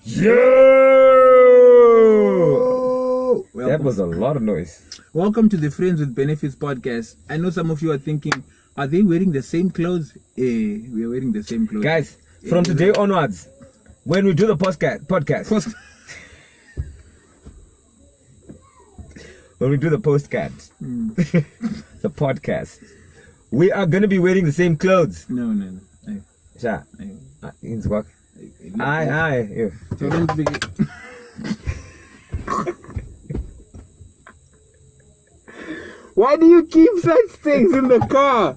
Yo! That was a lot of noise. Welcome to the Friends with Benefits podcast. I know some of you are thinking, are they wearing the same clothes? We are wearing the same clothes. Guys, from today onwards, when we do the podcast, when we do the postcard, the podcast, we are going to be wearing the same clothes. No. Sha. It's work. Aye. Why do you keep such things in the car?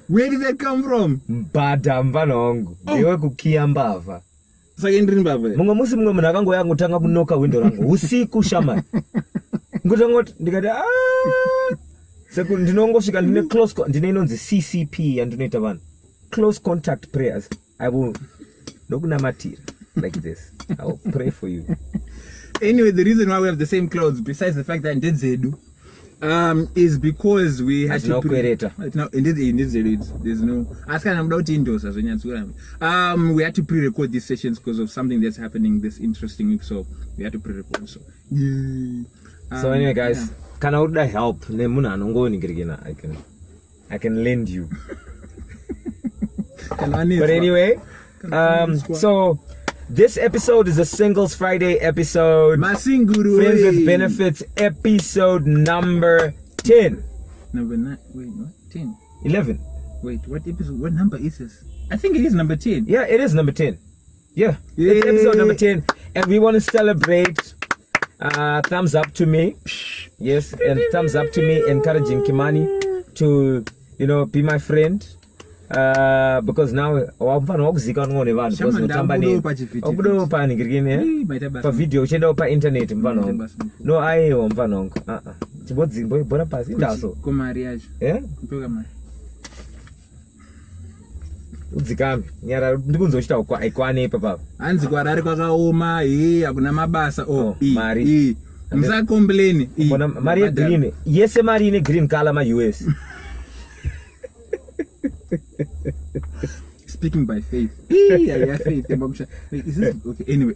Where did that come from? Mbada mvana wangu. Iwe kukia mbava. Sakendrini mbava. Munga musi munga muna kango yangu tanga kunoka window rangu. Usiku shama. Ngutangoti ndikati seku ndinongosvika ndine close ndine inonzi CCP andinoita vanhu. Close contact prayers. I will ndokunamatira like this. I will pray for you. Anyway, the reason why we have the same clothes, besides the fact that Ndezedu, is because we had to there's no we had to pre-record these sessions because of something that's happening this interesting week, so we had to pre-record. So anyway, guys, can I order help? I can lend you. But anyway, so this episode is a Singles Friday episode. Friends with Benefits episode number 10. Number 9. Wait, what? 10? 11. Wait, what episode? What number is this? I think it is number 10. Yeah, it is number 10. Yeah. It's episode number 10. And we want to celebrate. Thumbs up to me. Yes, and thumbs up to me encouraging Kimani to, be my friend. Because now wamfana wakuzika ngone vanhu because notamba ne okudo pani kirikine pa video chenda pa internet mfana no aiwa mfana wangu chibodzimbo ibona pasi ndaso kumari yacho kutoka mari udzikame nyara ndikunzochita kwa aikwane papa hanzi kwarari kwakaoma hakuna mabasa mari musa complain bona mari ye green yese mari ine green color ma US. Speaking by faith. Faith. Is this okay? Anyway,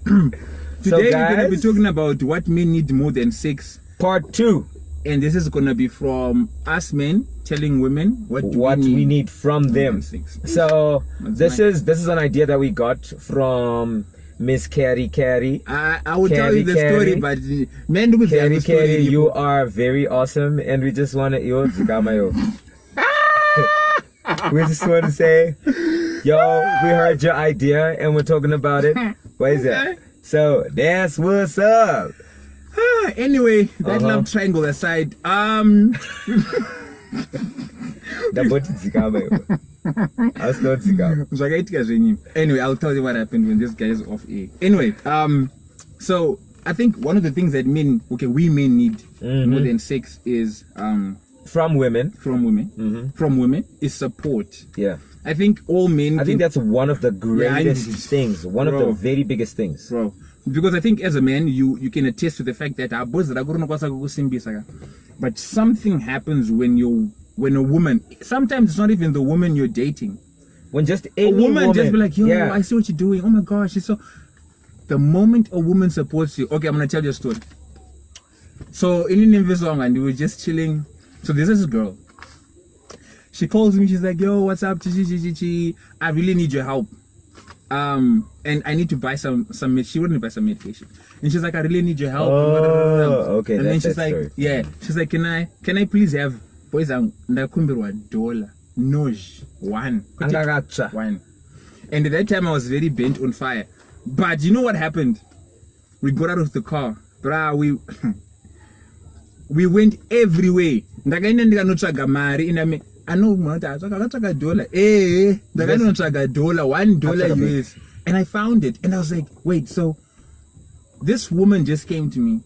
today we're going to be talking about what men need more than sex. Part 2. And this is going to be from us men telling women what we need from them. So this is an idea that we got from Miss Carrie. I will tell you the story, but men do the story. You are very awesome, and we just want to we just want to say, yo, we heard your idea and we're talking about it. What is that? So that's what's up. Anyway, that love triangle aside, Anyway, I'll tell you what happened when this guy is off air. Anyway, so I think one of the things that we men need more than sex is from women is support. Yeah, I think all men. I think that's one of the greatest things, one of the very biggest things, bro. Because I think as a man, you can attest to the fact that but something happens when a woman. Sometimes it's not even the woman you're dating. When just a woman just be like, yo, I see what you're doing. Oh my gosh, so. The moment a woman supports you, okay, I'm gonna tell you a story. So in an song, and we were just chilling. So there's this girl. She calls me. She's like, "Yo, what's up? I really need your help. And I need to buy some. She wouldn't buy some medication. And she's like, I really need your help. Okay. And then she's like, story. Yeah. She's like, can I please have boys? $1 noj one. And at that time I was very bent on fire. But you know what happened? We got out of the car. We went everywhere. Ndakaenda ndikanotsvaga mari iname anomunoti akatsvaga $1 ndakanotsvaga $1 US, and I found it, and I was like, wait, so this woman just came to me,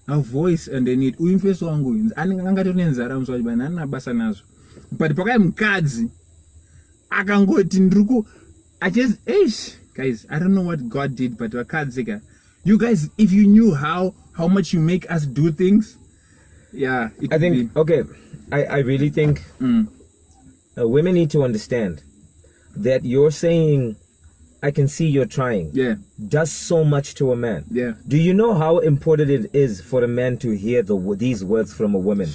her voice underneath uimfeso wangu angatori nenzara muswachi bana ana basa nazvo, but pakai mukadzi akangoti ndiriku I just guys, I don't know what God did, but wakadzika, you guys, if you knew how much you make us do things. Yeah, I think I really think women need to understand that you're saying I can see you're trying. Yeah. Does so much to a man. Yeah. Do you know how important it is for a man to hear these words from a woman?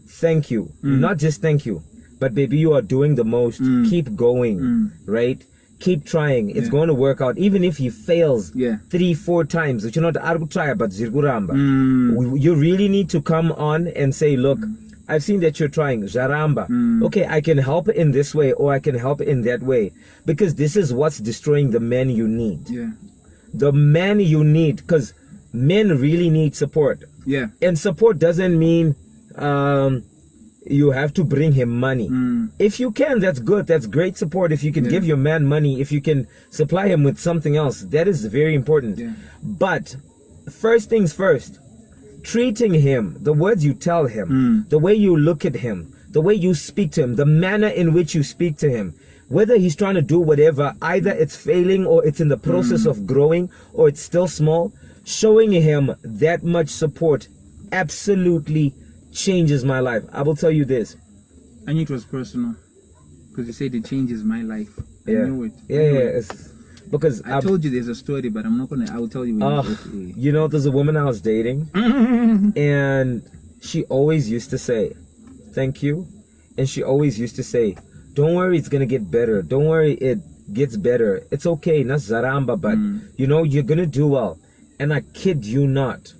Thank you. Not just thank you, but baby, you are doing the most. Keep going, right? Keep trying. It's going to work out. Even if he fails 3-4 times, which you're not try, but zirguramba. You really need to come on and say, look, I've seen that you're trying. Jaramba. Okay, I can help in this way or I can help in that way. Because this is what's destroying the men you need. Yeah. The men you need. Because men really need support. Yeah. And support doesn't mean you have to bring him money. If you can, that's good. That's great support. If you can give your man money, if you can supply him with something else, that is very important. Yeah. But first things first, treating him, the words you tell him, the way you look at him, the way you speak to him, the manner in which you speak to him, whether he's trying to do whatever, either it's failing or it's in the process of growing or it's still small, showing him that much support absolutely changes my life. I will tell you this. I knew it was personal because you said it changes my life. I knew it. It's because I told you there's a story, but I'm not gonna. I'll tell you. When you know, there's a woman I was dating, and she always used to say, "Thank you," and she always used to say, "Don't worry, it's gonna get better. Don't worry, it gets better. It's okay, not zaramba, but you know, you're gonna do well." And I kid you not,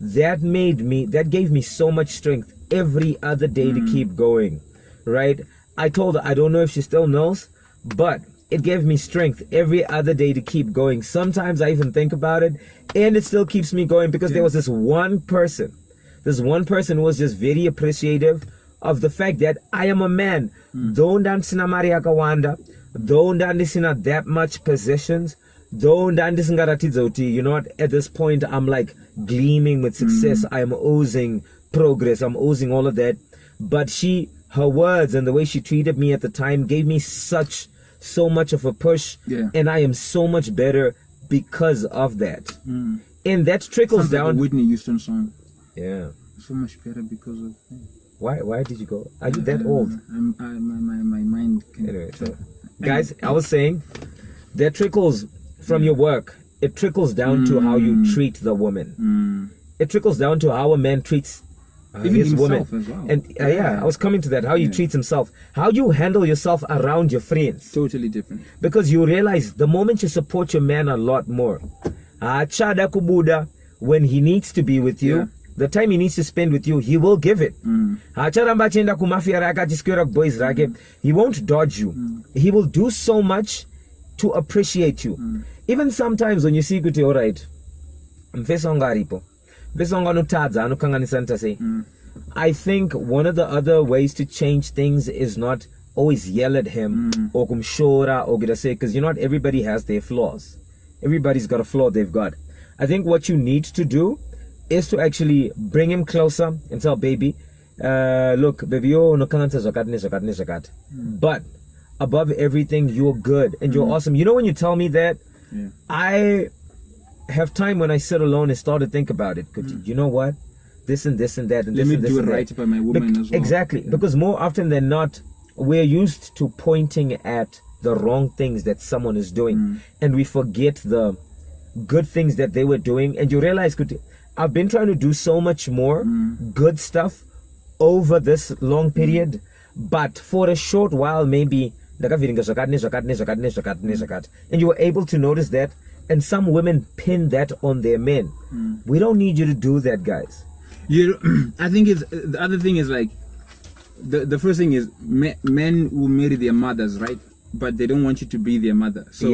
that gave me so much strength every other day to keep going, right? I told her, I don't know if she still knows, but it gave me strength every other day to keep going. Sometimes I even think about it, and it still keeps me going because there was this one person who was just very appreciative of the fact that I am a man. Though ndansina mari yakawanda, though ndandisina that much possessions, though ndandisingaratidza kuti, you know what, at this point I'm like gleaming with success, I'm oozing progress, I'm oozing all of that. But her words and the way she treated me at the time gave me so much of a push, and I am so much better because of that. And that trickles down. Like a Whitney Houston song. Yeah. So much better because of. Why did you go? Are you that old? My mind. Anyway, so guys, I was saying that trickles from your work. It trickles down to how you treat the woman. It trickles down to how a man treats his woman as well. And I was coming to that, how he treats himself, how you handle yourself around your friends. Totally different. Because you realize the moment you support your man a lot more, chada kubuda, when he needs to be with you, the time he needs to spend with you, he will give it. He won't dodge you. He will do so much to appreciate you. Even sometimes when you see kuti, all right, I think one of the other ways to change things is not always yell at him or kumshora or gonna say, because you know what, everybody has their flaws. Everybody's got a flaw they've got. I think what you need to do is to actually bring him closer and tell baby, look, baby, but above everything, you're good and you're awesome. You know, when you tell me that, I have time when I sit alone and start to think about it. You know what? This and this and that and Let this me and this do it and right that. by my woman as well. Exactly. Because more often than not, we're used to pointing at the wrong things that someone is doing, and we forget the good things that they were doing. And you realize, I've been trying to do so much more good stuff over this long period, but for a short while, maybe, and you were able to notice that. And some women pin that on their men. We don't need you to do that, guys. I think the other thing is like, the first thing is men will marry their mothers, right? But they don't want you to be their mother. So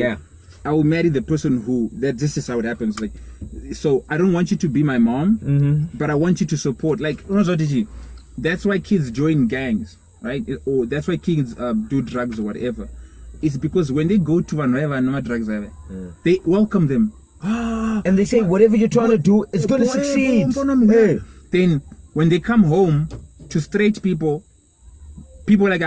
I will marry the person this is how it happens. Like, so I don't want you to be my mom, but I want you to support. Like, that's why kids join gangs, right? Or that's why kids do drugs or whatever. It's because when they go to no drugs, they welcome them. And they say, whatever you're trying to do, it's going to succeed. Hey. Then when they come home to straight people are like,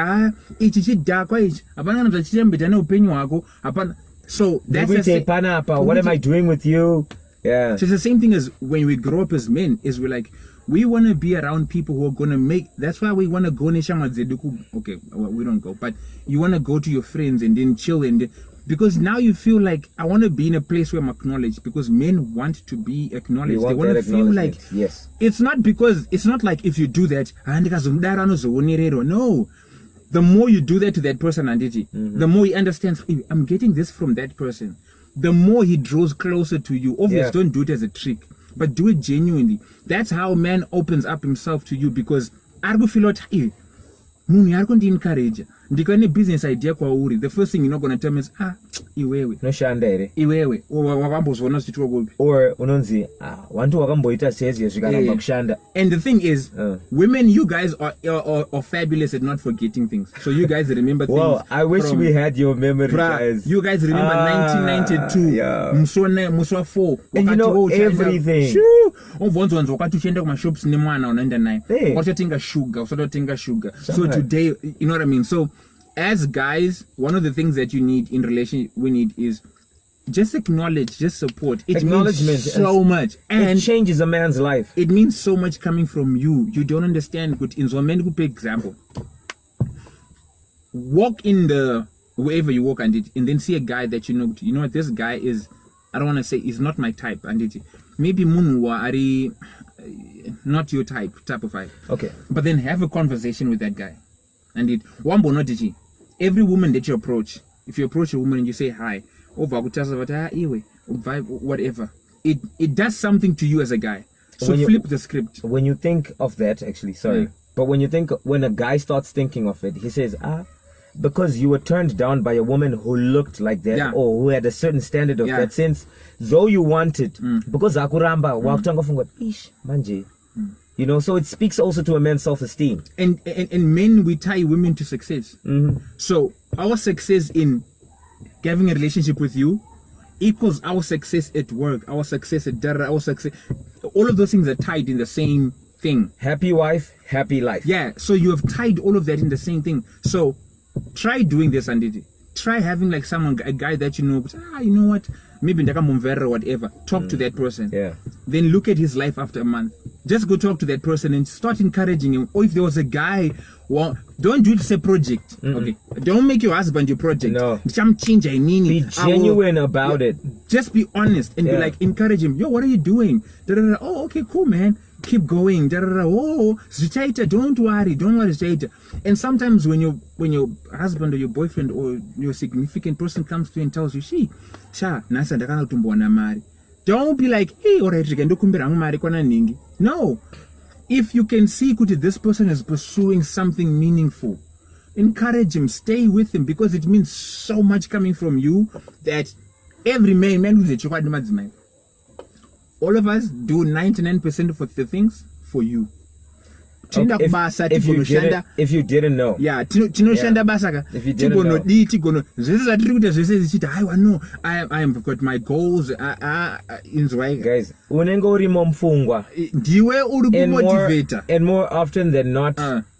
so that's what am I doing with you? Yeah. So it's the same thing as when we grow up as men, is we're like, we want to be around people who are going to make, that's why we want to go okay, well, we don't go, but you want to go to your friends and then chill, and because now you feel like I want to be in a place where I'm acknowledged, because men want to be acknowledged. They want to feel like, yes, it's not like if you do that, no. The more you do that to that person, the more he understands, I'm getting this from that person. The more he draws closer to you. Obviously, don't do it as a trick, but do it genuinely. That's how man opens up himself to you, because I feel like, encourage. Ndikaine business idea kwauri, the first thing you're not going to tell me is iwewe noshanda ere iwewe wakambozona zvichitwa kupi, or unonzi wantu wakamboita sezve zvikaramba kushanda. And the thing is, women, you guys are fabulous at not forgetting things. So you guys remember things. Well, I wish we had your memory, guys. You guys remember 1992, Muswa 4, and you know everything. Uvonzwanzo wakati uchienda kuma shops nemwana unaenda naye watotenga sugar. So today, you know what I mean? So as guys, one of the things that you need in relationship, we need is just acknowledge, just support. It means so much, and it changes a man's life. It means so much coming from you. You don't understand. Good in example. Walk in the wherever you walk and then see a guy that you know what, this guy is, I don't want to say is not my type, and maybe munwa ari not your type of vibe. Okay. But then have a conversation with that guy. And every woman that you approach, if you approach a woman and you say hi, whatever, it does something to you as a guy. So flip the script. When you think of that, actually, sorry, but when a guy starts thinking of it, he says, because you were turned down by a woman who looked like that, or who had a certain standard of that sense, though you wanted, because akuramba, manje. You know, so it speaks also to a man's self-esteem. And men, we tie women to success. So our success in having a relationship with you equals our success at work, our success at dara, our success. All of those things are tied in the same thing. Happy wife, happy life. Yeah, so you have tied all of that in the same thing. So try doing this, Anditi. Try having like a guy that you know, you know what, maybe Ndaka or whatever. Talk to that person. Yeah. Then look at his life after a month. Just go talk to that person and start encouraging him. Or if there was a guy, well, don't do it as a project. Okay. Don't make your husband your project. No. Be genuine about it. Just be honest and be like, encourage him. Yo, what are you doing? Da-da-da. Oh, okay, cool, man. Keep going. Da-da-da. Oh, don't worry. And sometimes when your husband or your boyfriend or your significant person comes to you and tells you, nasa ndakana kutumbuwa na mari. Don't be like, hey, alright, no. If you can see this person is pursuing something meaningful, encourage him, stay with him, because it means so much coming from you that every man who's a child man. All of us do 99% of the things for you. Okay, if you didn't know. Yeah, tinoshanda basaka. If you didn't know. I am got my goals. Guys, unengo urimo mfungwa. Ndiwe uri motivator. And more often than not,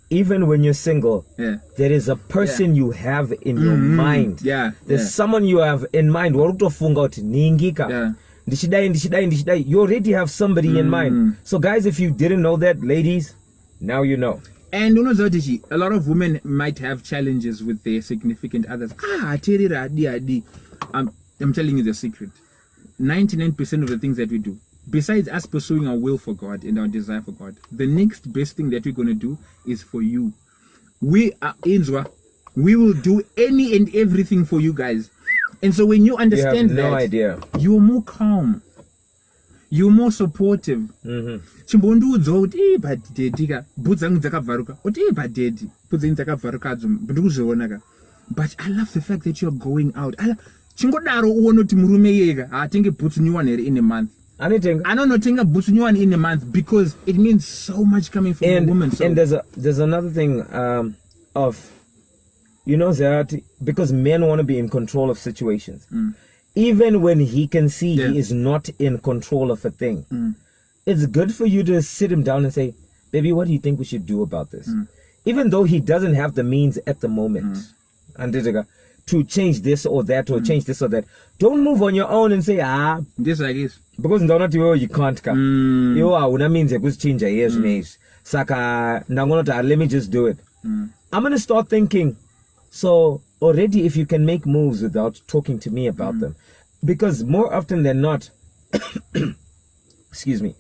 even when you're single, there is a person you have in your mind. There's someone you have in mind. Warutofunga uti ningika. Ndishidai. You already have somebody in mind. So guys, if you didn't know that, ladies, now you know. And a lot of women might have challenges with their significant others. I'm telling you the secret. 99% of the things that we do, besides us pursuing our will for God and our desire for God, the next best thing that we're going to do is for you. We will do any and everything for you guys. And so when you understand you're more calm. You're more supportive. Chimbondudzo uti badedika budzangu dzakabvaruka uti badedi budzangu dzakabvaruka ndikuzvionaka. But I love the fact that you're going out. Chingodaro uone kuti murume yega atenge boots new one in a month. I don't know, tenga boots new one in a month, because it means so much coming from a woman. So. And there's another thing of, you know, that because men want to be in control of situations. Even when he can see he is not in control of a thing, it's good for you to sit him down and say, baby, what do you think we should do about this? Even though he doesn't have the means at the moment to change this or that or change this or that. Don't move on your own and say, this like this. Because you can't come. You are una means you change years. Saka let me just do it. I'm gonna start thinking, so already if you can make moves without talking to me about them, because more often than not, excuse me,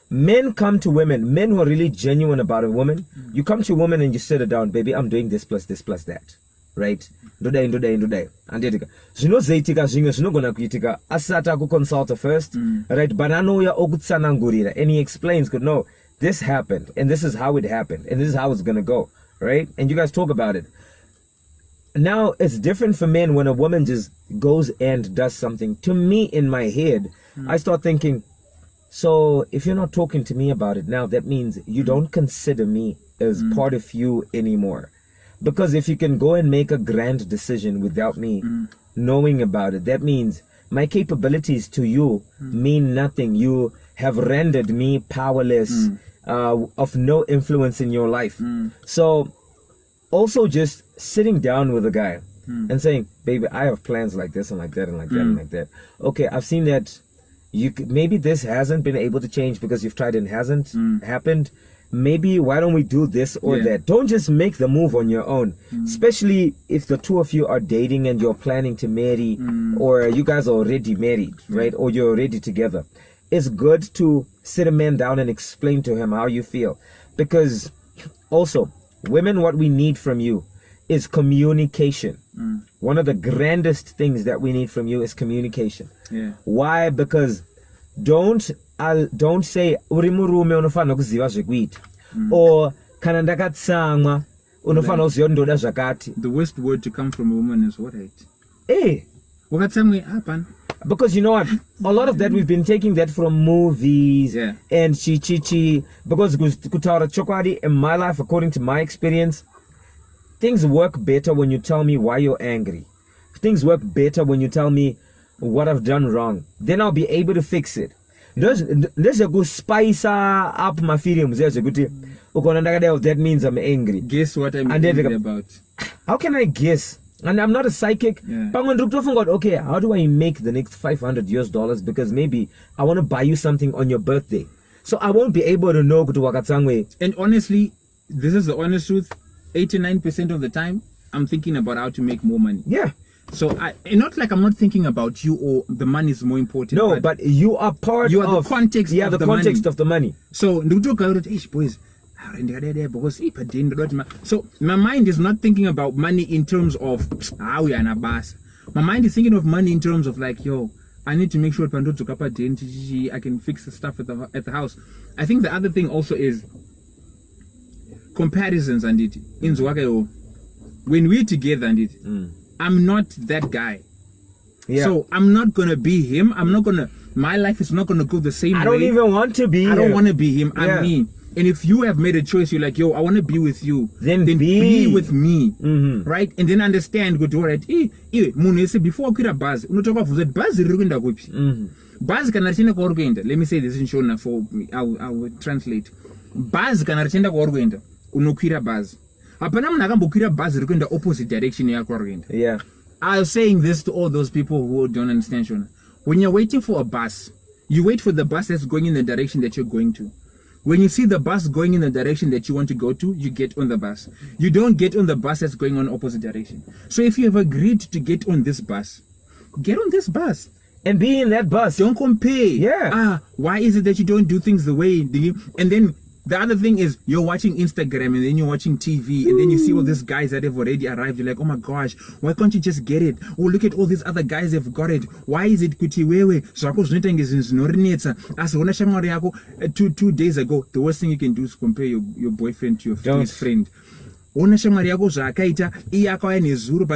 men come to women, men who are really genuine about a woman. You come to a woman and you sit her down, baby, I'm doing this plus that, right? Ndodai. And zvinozaitika zvimwe zvinogona kuitika asati akuconsulta first, right? But anouya okutsanangurira, and he explains, no, this happened, and this is how it happened, and this is how it's gonna go, right? And you guys talk about it. Now, it's different for men when a woman just goes and does something. To me, in my head, I start thinking, so if you're not talking to me about it now, that means you don't consider me as part of you anymore. Because if you can go and make a grand decision without me knowing about it, that means my capabilities to you mean nothing. You have rendered me powerless, of no influence in your life. So also just sitting down with a guy and saying, baby, I have plans like this and like that and like that and like that. Okay, I've seen that maybe this hasn't been able to change because you've tried and hasn't happened. Maybe why don't we do this or that? Don't just make the move on your own, especially if the two of you are dating and you're planning to marry, or you guys are already married, right? Or you're already together. It's good to sit a man down and explain to him how you feel, because also women, what we need from you is communication. One of the grandest things that we need from you is communication. Why? Because don't say uri murume unofana kuziva zvekuita, or kana ndakatsamwa unofana kuziva ndoda zvakati. The worst word to come from a woman is what? Hey, wakatsamwe happen. Because you know what, a lot of that we've been taking that from movies and chi. Because kutaura chokwadi in my life, according to my experience, things work better when you tell me why you're angry. Things work better when you tell me what I've done wrong. Then I'll be able to fix it. There's a good spice up my feelings. That means I'm angry. Guess what I'm angry about? How can I guess? And I'm not a psychic. Okay, how do I make the next $500 because maybe I want to buy you something on your birthday. So I won't be able to know to Wakatsangwe. And honestly, this is the honest truth. 89% of the time, I'm thinking about how to make more money. Yeah. So not like I'm not thinking about you or the money is more important. No, but you are part you of are the context of the context of the money. So boys. So my mind is not thinking about money in terms of how we are in a bus. My mind is thinking of money in terms of like, yo, I need to make sure I can fix the stuff at the house. I think the other thing also is comparisons and it in when we're together and it I'm not that guy. So I'm not gonna be him. My life is not gonna go the same way. I don't even want to be I don't want to be him. I'm me. And if you have made a choice, you're like, yo, I want to be with you. Then be with me. Right? And then understand, good, all right. Before I quit a buzz, buzz let me say this in Shona for me. I will translate. Buzz can attend a wargenda. Unoquira buzz. Apanam buzz in the opposite direction. Yeah. I was saying this to all those people who don't understand Shona. When you're waiting for a bus, you wait for the bus that's going in the direction that you're going to. When you see the bus going in the direction that you want to go to, you get on the bus. You don't get on the bus that's going on opposite direction. So if you have agreed to get on this bus, get on this bus. And be in that bus. Don't compare. Yeah. Why is it that you don't do things the way? And then the other thing is you're watching Instagram and then you're watching TV and then you see all these guys that have already arrived. You're like, oh my gosh, why can't you just get it? Oh, look at all these other guys that have got it. Why is it kuti wewe? As 2 days ago, the worst thing you can do is compare your boyfriend to his friend. But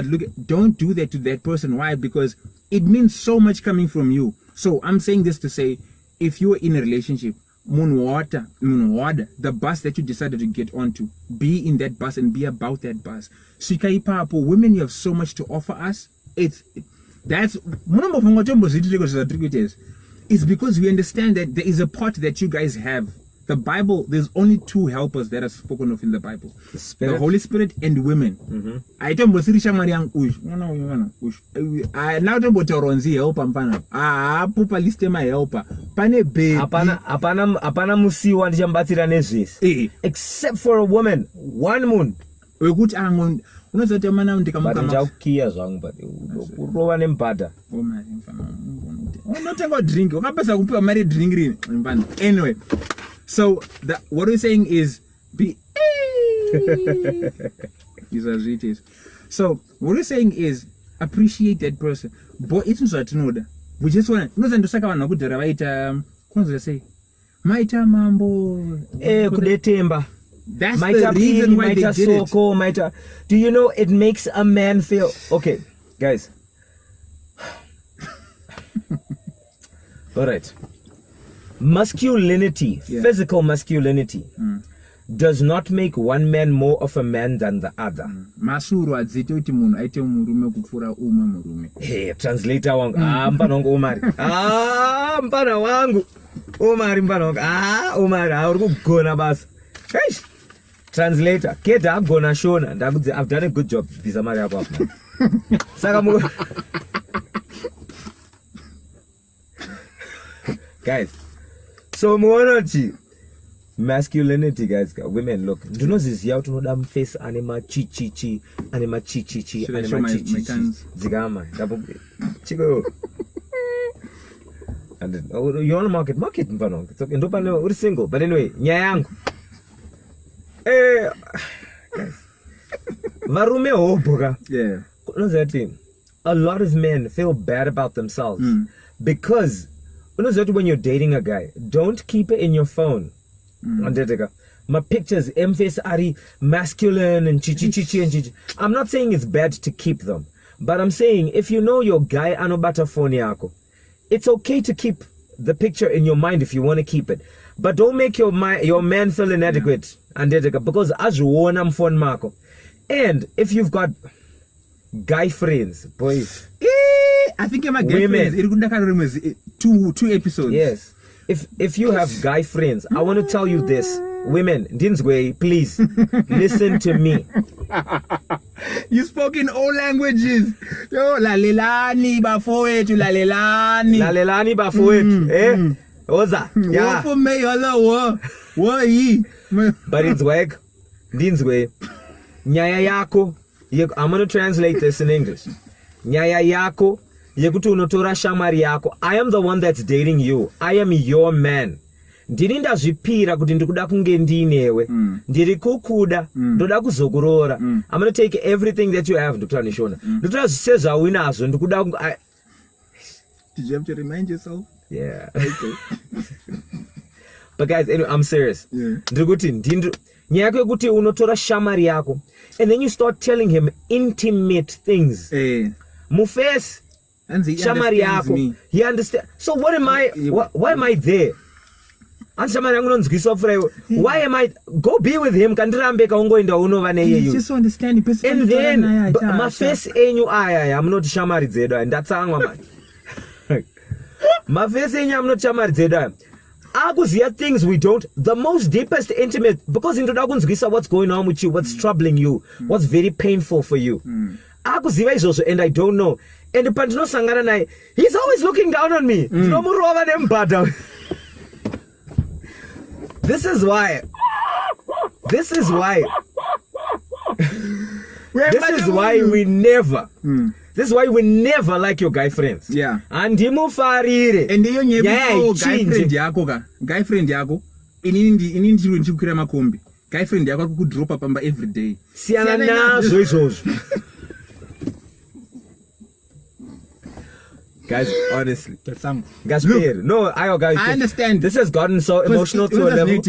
look, don't do that to that person. Why? Because it means so much coming from you. So I'm saying this to say, if you're in a relationship, the bus that you decided to get onto, be in that bus and be about that bus. Women, you have so much to offer us. It's because we understand that there is a part that you guys have. The Bible, there's only 2 helpers that are spoken of in the Bible. The Holy Spirit and women. I don't know now don't help pupa list my helper. Pane baby. Apana musiwa ndichambatsira nezvese. Except for a woman, 1 moon. unozoti mana but ndikamuka ndakukiya zvangu but urova nembhadha unotenga drink wakapesa kupiwa mari drink rini mbana. Anyway, so what we're saying is be so what we're saying is appreciate that person. But it's not zvatinoda, we just want unozandosaka vanhu vakudhara vaita kwanza say maita mambo kudetemba. That's the reason why they did it. Do you know it makes a man feel okay, guys? All right. Masculinity, physical masculinity, does not make one man more of a man than the other. Masuru adzite kuti munhu aite murume kupfuura umwe murume. Hey, translator wangu. Mpana wangu Omari. Mpana wangu. Omari mpana wangu. Omari, uri kugona basa. Hey. Translator, keda agona shona. I've done a good job. Visa mari hapo hapo. Saka mu. Guys, so muonochi masculinity, guys, women, look, do you know this out to them face anima chichichi anima chichichi anima chichichi zigama chico. And then, you want to market mfano. It's okay, ndopano uri single, but anyway, nyayangu guys, varume hoboka. Yeah, what's that thing? A lot of men feel bad about themselves because when you're dating a guy, don't keep it in your phone. My pictures, emphasis are masculine and chichi and chichi. I'm not saying it's bad to keep them, but I'm saying if you know your guy anobata phone yako, it's okay to keep the picture in your mind if you want to keep it, but don't make your man feel inadequate. Because as you want am phone marco, and if you've got guy friends, boy. I think my guy friends. It two episodes. Yes. If you have guy friends, I want to tell you this, women, Dinsway, please listen to me. You spoke in all languages. Yo, lalelani bafoetu, lalelani. Lalelani bafoetu. Oza. Yeah. For me, hello. But it's work. Dinsway. Nyaya yako. I'm going to translate this in English. Nyaya yako. Yekuti unotora shamari yako. I am the one that's dating you. I am your man. Ndiri ndazvipira kuti ndikuda kunge ndinewe. Ndiri kukuda. Ndoda kuzokurora. I'm going to take everything that you have. Dr. Nishona. Dr. Seza winazo. Ndikuda Did you have to remind yourself? Yeah. Okay. But guys, anyway, I'm serious. Ndikuti nyaya yekuti unotora shamari yako. And then you start telling him intimate things. Muface. Shamari yako. He understands. So what am I? Why am I there? And Shamari why am I? Go be with him. Just understand. And then my face enyu I'm not Shamari zedo, and that's how man. My face enyu I'm not Shamari zedo. Akuziya things we don't. The most deepest intimate, because in what's going on with you, what's troubling you, what's very painful for you. Akuziya is also, and I don't know. And the Pantino Sangana, he's always looking down on me. This is why. This is why we never. This is why we never like your guy friends. Yeah. And farire. And you never guy friend yako. Inini chikukira makombi. Guy friend yako could drop up every day. Siana na Guys, honestly, guys, no, I understand. This has gotten so emotional to a level.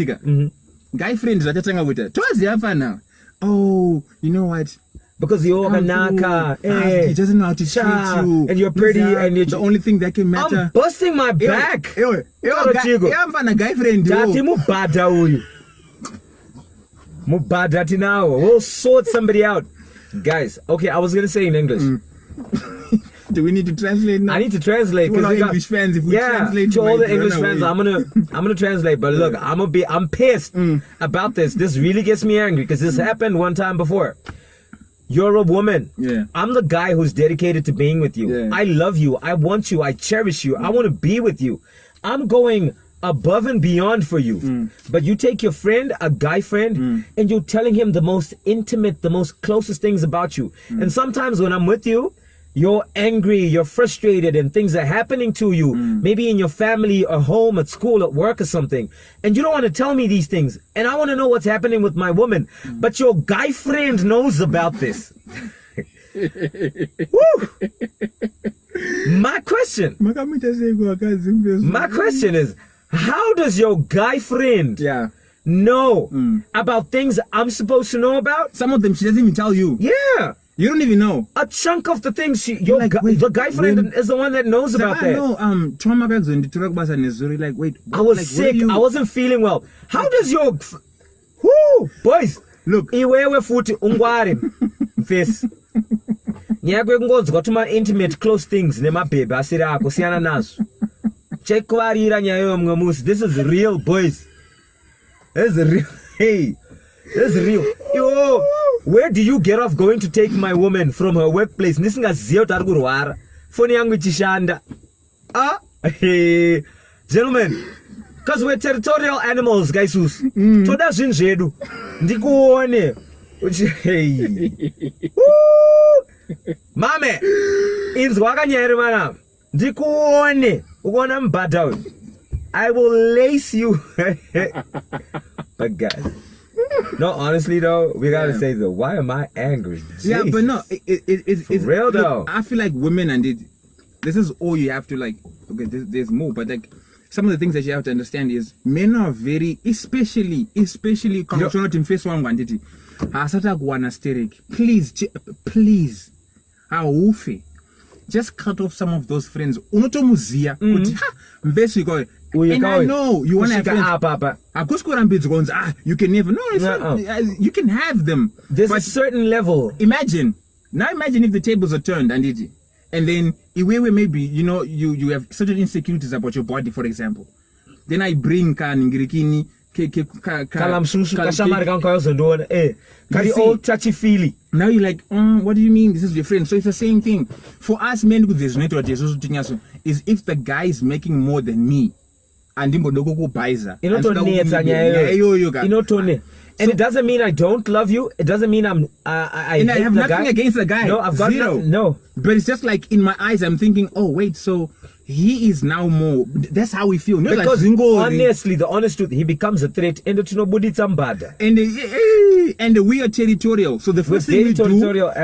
Guy friends that you're with it. Towards the alpha now. Oh, you know what? Because you're a naka, he doesn't know how to treat you, and you're pretty, and you're the only thing that can matter. I'm busting my back. Guy friend. Mubada now. We'll sort somebody out, guys. Okay, I was gonna say in English. Do we need to translate now? I need to translate because English fans. If we translate to all the English fans, I'm gonna translate. But look, I'm pissed about this. This really gets me angry because this happened one time before. You're a woman. Yeah. I'm the guy who's dedicated to being with you. Yeah. I love you. I want you. I cherish you. I want to be with you. I'm going above and beyond for you. But you take your friend, a guy friend, and you're telling him the most intimate, the most closest things about you. And sometimes when I'm with you, you're angry, you're frustrated, and things are happening to you, maybe in your family or home, at school, at work or something. And you don't want to tell me these things. And I want to know what's happening with my woman. But your guy friend knows about this. Woo! My question is, how does your guy friend know about things I'm supposed to know about? Some of them she doesn't even tell you. Yeah. You don't even know. A chunk of the things the guy friend is the one that knows about that. Like, wait, I was sick. I wasn't feeling well. How does your whoo boys look? Iwewe futhi ungwari face. Nyakwe kungodzwa kuti ma intimate close things nemabhebhe asiri ako siyana nazo. Chekwarira nyaya yomwe musi. This is real, boys. This is real. Hey. This is real. Yo, where do you get off going to take my woman from her workplace? Nisingaziyo kuti ari kurwara. Phone yangu ichishanda. Hey, gentlemen, because we're territorial animals, guys. Toda zvinhu zvedu. Ndikuone. Hey. Mame, inzwa kanyere mana. Ndikuone. Ukona mbada uyu. I will lace you. But guys, no, honestly though, we gotta say though, why am I angry? Jesus. Yeah, but no, it's real though. Look, I feel like women and this is all you have to like. Okay, there's more, but like some of the things that you have to understand is men are very, especially not in face one quantity. Please, just cut off some of those friends. Unotomuzia, and I know you want to have friends. You can never. No, it's not, you can have them. There's a certain level. Imagine if the tables are turned and then maybe you have certain insecurities about your body, for example. Then I bring Ngirikini. Old touchy feely. Now you're like, what do you mean? This is your friend. So it's the same thing. For us men with this network is if the guy is making more than me and and it doesn't mean I don't love you. It doesn't mean I have nothing against the guy. No, I've got zero. No. But it's just like in my eyes, I'm thinking, oh wait, so he is now more. That's how we feel. Because honestly, the honest truth, he becomes a threat. And we are territorial. So the first thing we do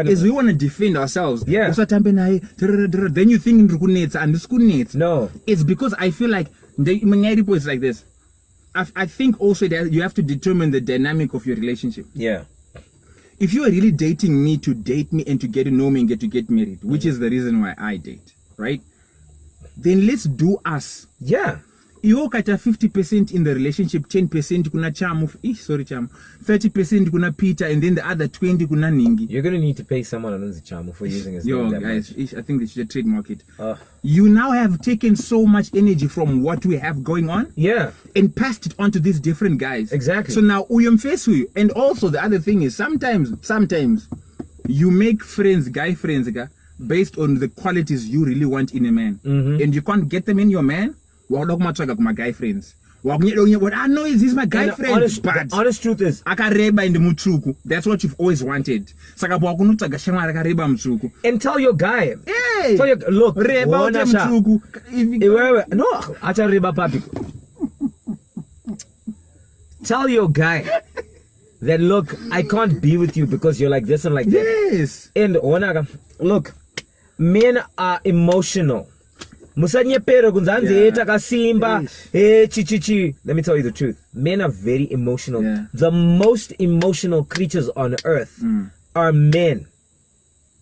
is we want to defend ourselves. Yeah. Then you think and no. It's because I feel like it's like this. I think also that you have to determine the dynamic of your relationship. Yeah. If you are really dating me to date me and to get to know me and to get married, which is the reason why I date, right? Then let's do us. Yeah. You got 50% in the relationship, 10% kuna chamu, 30% kuna Peter, and then the other 20 kuna Ningi. You're gonna need to pay someone on the chamu for using his name that guys, much. I think they should trademark it. You now have taken so much energy from what we have going on, and passed it on to these different guys. Exactly. So now we face you, and also the other thing is sometimes you make friends, guy friends, based on the qualities you really want in a man, and you can't get them in your man. My guy friends. What I know is he's my guy friend. The honest truth is, that's what you've always wanted. And tell your guy, hey, look, tell your guy that look, I can't be with you because you're like this and like that. Yes. And look, men are emotional. Let me tell you the truth. Men are very emotional. The most emotional creatures on earth are men.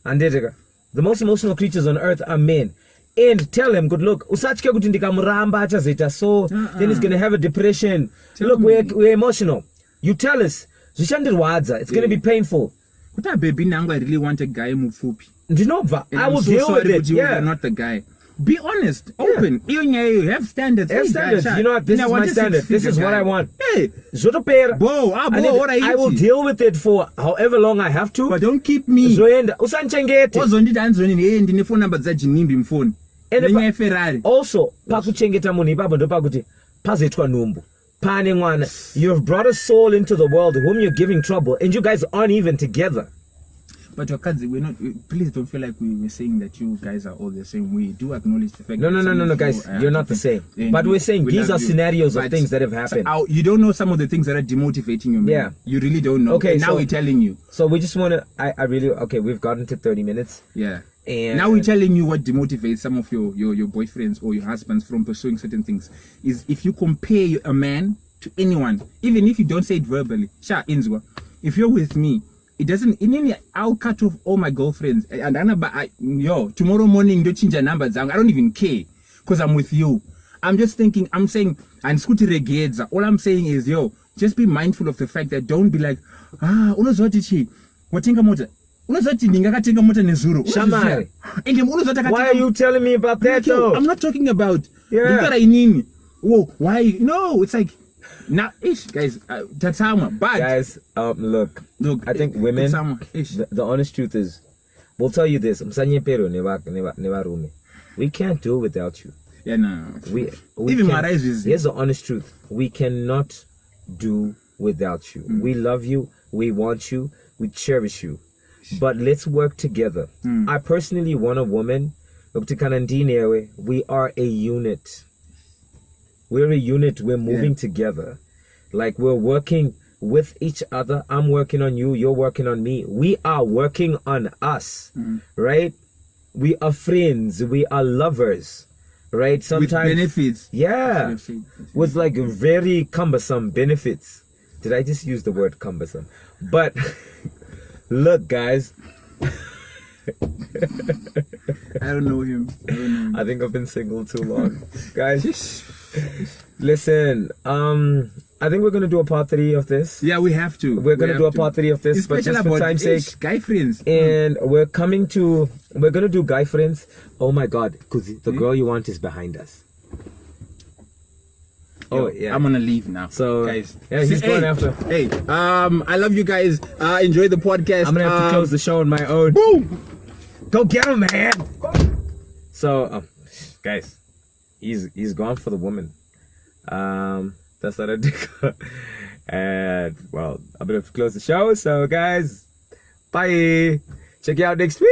And the most emotional creatures on earth are men. And tell him, good look, so then he's gonna have a depression. Look, we're emotional. You tell us, it's gonna be painful. I really want a guy mufupi. I will deal with it. You're not the guy. Be honest, open. You have standards. Have standards. You know what? This is my standard. This is what I want. Hey, I will deal with it for however long I have to. But don't keep me. And also, Pazitwa numbu. Paningwana. You've brought a soul into the world whom you're giving trouble, and you guys aren't even together. But Wakazi, we're not. Please don't feel like we were saying that you guys are all the same. We do acknowledge the fact. No, that guys, you're not the same. But we're saying these are scenarios of things that have happened. You don't know some of the things that are demotivating you, man. Yeah, you really don't know. Okay, and now we're telling you. So we just want to. I really okay. We've gotten to 30 minutes. Yeah. And now we're telling you what demotivates some of your boyfriends or your husbands from pursuing certain things is if you compare a man to anyone, even if you don't say it verbally. Sha Inzwa, if you're with me, it doesn't. I'll cut off all my girlfriends and tomorrow morning don't change your numbers. I don't even care because I'm with you. I'm just thinking. I'm saying and scooty regedza. All I'm saying is just be mindful of the fact that don't be like unozoti watenga mota. Shamari. Why are you telling me about that though? I'm not talking about why no, it's like now guys but guys look I think women the honest truth is we'll tell you this we can't do it without you. Yeah, no. We even can, is here's the honest truth. We cannot do without you. We love you, we want you, we cherish you. But let's work together. I personally want a woman. We are a unit. We're a unit. We're moving together. Like we're working with each other. I'm working on you. You're working on me. We are working on us. Right? We are friends. We are lovers. Right? Sometimes. With benefits. Yeah. With like very cumbersome benefits. Did I just use the word cumbersome? But... Look, guys. I don't know him. I think I've been single too long. Guys, listen. I think we're gonna do a part 3 of this. Yeah, we have to. We're gonna do a part 3 of this, but just for time's sake, guy friends. And we're gonna do guy friends. Oh my God, because the girl you want is behind us. Oh yeah, I'm gonna leave now. So guys, yeah, he's going after. Hey, I love you guys. Enjoy the podcast. I'm gonna have to close the show on my own. Boom! Go get him, man. So, guys, he's gone for the woman. That's what I did. And well, I'm gonna have to close the show. So, guys, bye. Check you out next week.